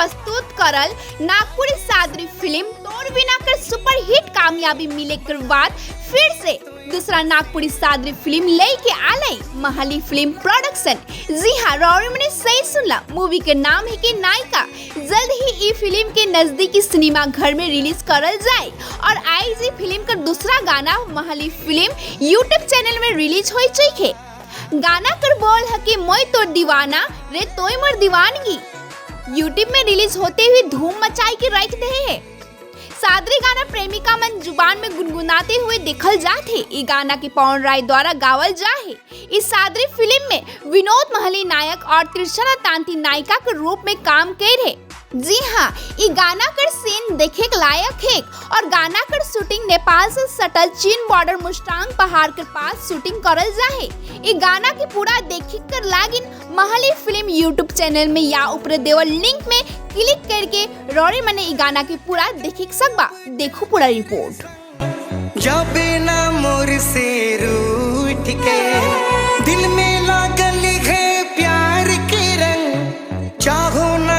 प्रस्तुत करल नागपुरी सादरी फिल्म तोर बिना कर सुपर हिट कामयाबी मिले के बाद फिर से दूसरा नागपुरी सादरी फिल्म लेके आले महाली फिल्म प्रोडक्शन। जी हाँ, रौरी मैंने सही सुनला, मूवी के नाम है कि नायिका। जल्द ही ये फिल्म के नजदीकी सिनेमा घर में रिलीज करल जाए और आई जी फिल्म का दूसरा गाना महाली फिल्म यूट्यूब चैनल में रिलीज हो चुके। गाना कर बोल है कि मोय तो दीवाना रे तोय मोर दीवानगी यूट्यूब में रिलीज होते हुए धूम मचाई के रख दे है। सादरी गाना प्रेमिका मन जुबान में गुनगुनाते हुए देखल जाते। ये गाना की पवन राय द्वारा गावल जा है। इस सादरी फिल्म में विनोद महली नायक और त्रिशना तांती नायिका के रूप में काम कर है। जी हाँ, ये गाना कर सीन देखे के लायक है और गाना कर शूटिंग नेपाल से सटल चीन बॉर्डर मुस्तांग पहाड़ के पास शूटिंग करल जा है। ये गाना की पूरा देखे कर लागिन महली फिल्म यूट्यूब चैनल में या ऊपर देवल लिंक में क्लिक करके रौरी मने ये गाना की पूरा देखे सकबा। देखो पूरा रिपोर्ट। जब ना मोर से रूठ के दिल में लागल है प्यार के रंग, चाहो ना